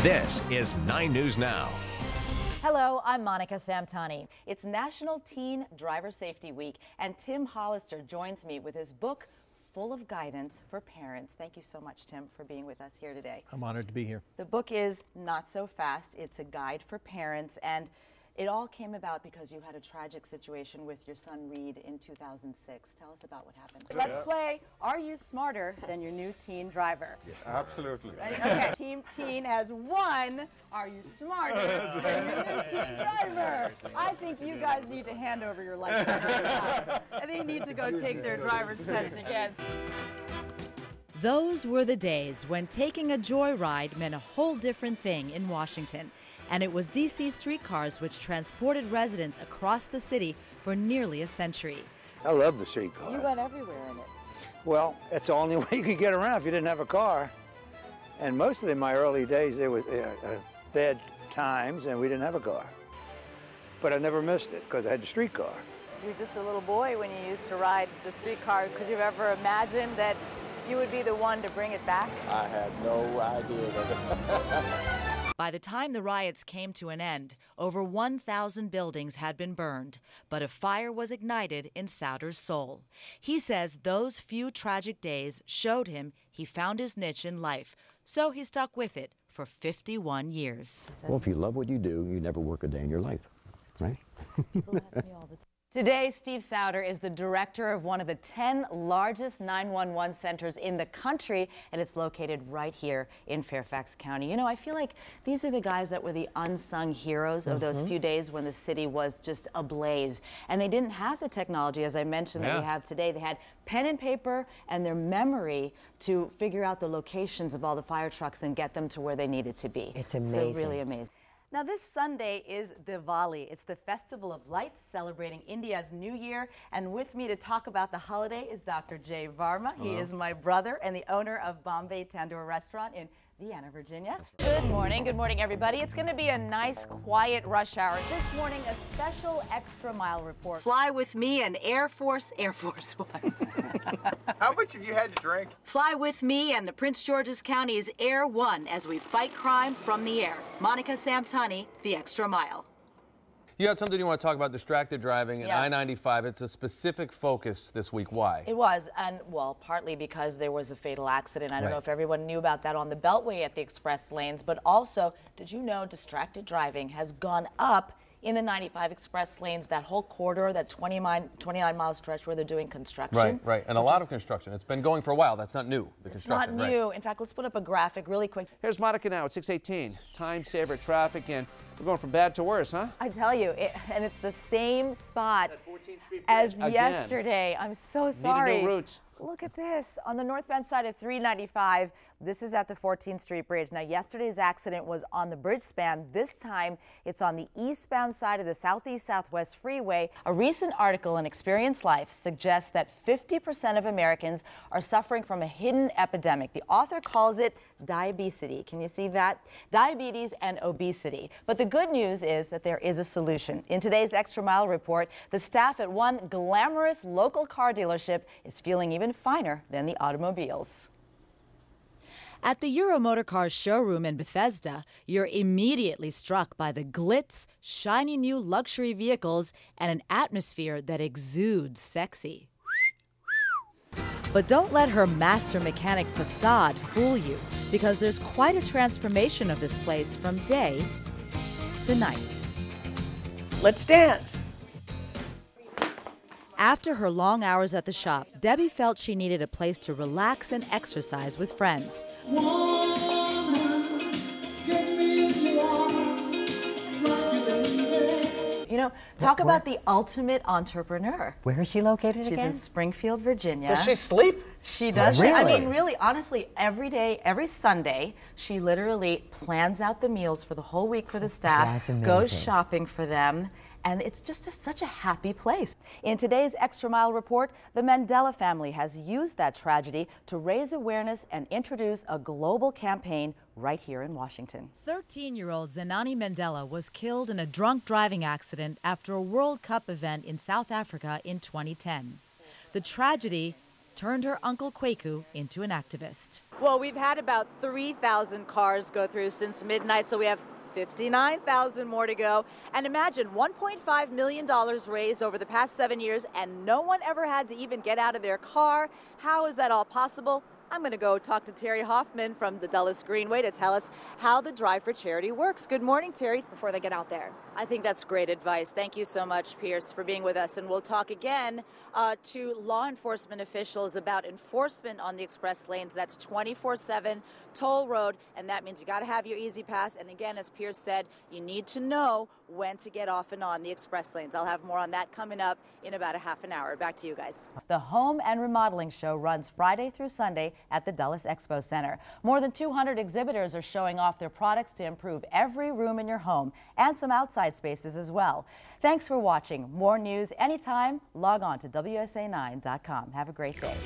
This is 9 News Now. Hello, I'm Monika Samtani. It's National Teen Driver Safety Week, and Tim Hollister joins me with his book, full of guidance for parents. Thank you so much, Tim, for being with us here today. I'm honored to be here. The book is Not So Fast. It's a guide for parents, and it all came about because you had a tragic situation with your son Reed in 2006. Tell us about what happened. Let's play Are You Smarter Than Your New Teen Driver? Yes, absolutely. Okay, Team Teen has won. Are you smarter than your new teen driver? I think you guys need to hand over your license. And they need to go take their driver's test again. Those were the days when taking a joyride meant a whole different thing in Washington. And it was DC streetcars which transported residents across the city for nearly a century. I love the streetcar. You went everywhere in it. Well, that's the only way you could get around if you didn't have a car. And mostly in my early days, there was bad times and we didn't have a car. But I never missed it because I had the streetcar. You were just a little boy when you used to ride the streetcar. Could you have ever imagined that you would be the one to bring it back? I had no idea of it. By the time the riots came to an end, over 1,000 buildings had been burned, but a fire was ignited in Souter's soul. He says those few tragic days showed him he found his niche in life, so he stuck with it for 51 years. Well, if you love what you do, you never work a day in your life, right? People ask me all the time. Today, Steve Souter is the director of one of the 10 largest 911 centers in the country, and it's located right here in Fairfax County. You know, I feel like these are the guys that were the unsung heroes of those few days when the city was just ablaze. And they didn't have the technology, as I mentioned, that we have today. They had pen and paper and their memory to figure out the locations of all the fire trucks and get them to where they needed to be. It's amazing. So really amazing. Now, this Sunday is Diwali. It's the Festival of Lights celebrating India's New Year. And with me to talk about the holiday is Dr. Jay Varma. Hello. He is my brother and the owner of Bombay Tandoor Restaurant in Vienna, Virginia. Good morning, everybody. It's going to be a nice, quiet rush hour. This morning, a special extra mile report. Fly with me and Air Force One. How much have you had to drink? Fly with me and the Prince George's County's Air One as we fight crime from the air. Monika Samtani, the Extra Mile. You had something you want to talk about, distracted driving and I-95. It's a specific focus this week. Why? It was, and well, partly because there was a fatal accident. I don't know if everyone knew about that on the Beltway at the express lanes, but also, did you know distracted driving has gone up in the 95 express lanes, that whole corridor, that 29-mile stretch where they're doing construction. Right, and a lot of construction. It's been going for a while. That's not new, the construction. It's not new. In fact, let's put up a graphic really quick. Here's Monica now at 6:18. Time saver traffic, and we're going from bad to worse, huh? I tell you, and it's the same spot That 14th Street as bridge. yesterday. I'm so sorry. Need a new route. Look at this. On the northbound side of 395, this is at the 14th Street Bridge. Now, yesterday's accident was on the bridge span. This time, it's on the eastbound side of the Southeast-Southwest Freeway. A recent article in Experience Life suggests that 50% of Americans are suffering from a hidden epidemic. The author calls it diabesity. Can you see that? Diabetes and obesity. But the good news is that there is a solution. In today's Extra Mile report, the staff at one glamorous local car dealership is feeling even finer than the automobiles. At the Euro Motor Cars showroom in Bethesda, you're immediately struck by the glitz, shiny new luxury vehicles, and an atmosphere that exudes sexy. But don't let her master mechanic facade fool you, because there's quite a transformation of this place from day to night. Let's dance. After her long hours at the shop, Debbie felt she needed a place to relax and exercise with friends. You know, talk about the ultimate entrepreneur. Where is she located She's again? in Springfield, Virginia. Does she sleep? She does. Really? I mean, really, honestly, every day, every Sunday, she literally plans out the meals for the whole week for the staff, That's amazing. goes shopping for them, and it's just such a happy place. In today's Extra Mile report, the Mandela family has used that tragedy to raise awareness and introduce a global campaign right here in Washington. 13-year-old Zenani Mandela was killed in a drunk driving accident after a World Cup event in South Africa in 2010. The tragedy turned her Uncle Kwaku into an activist. Well, we've had about 3,000 cars go through since midnight, so we have 59,000 more to go. And imagine $1.5 million raised over the past 7 years, and no one ever had to even get out of their car. How is that all possible? I'm going to go talk to Terry Hoffman from the Dulles Greenway to tell us how the Drive for Charity works. Good morning, Terry. Before they get out there. I think that's great advice. Thank you so much, Pierce, for being with us. And we'll talk again to law enforcement officials about enforcement on the express lanes. That's 24/7 toll road, and that means you got to have your Easy Pass. And again, as Pierce said, you need to know when to get off and on the express lanes. I'll have more on that coming up in about a half an hour. Back to you guys. The Home and Remodeling Show runs Friday through Sunday at the Dulles Expo Center. More than 200 exhibitors are showing off their products to improve every room in your home and some outside spaces as well. Thanks for watching. More news anytime. Log on to WSA9.com. Have a great day.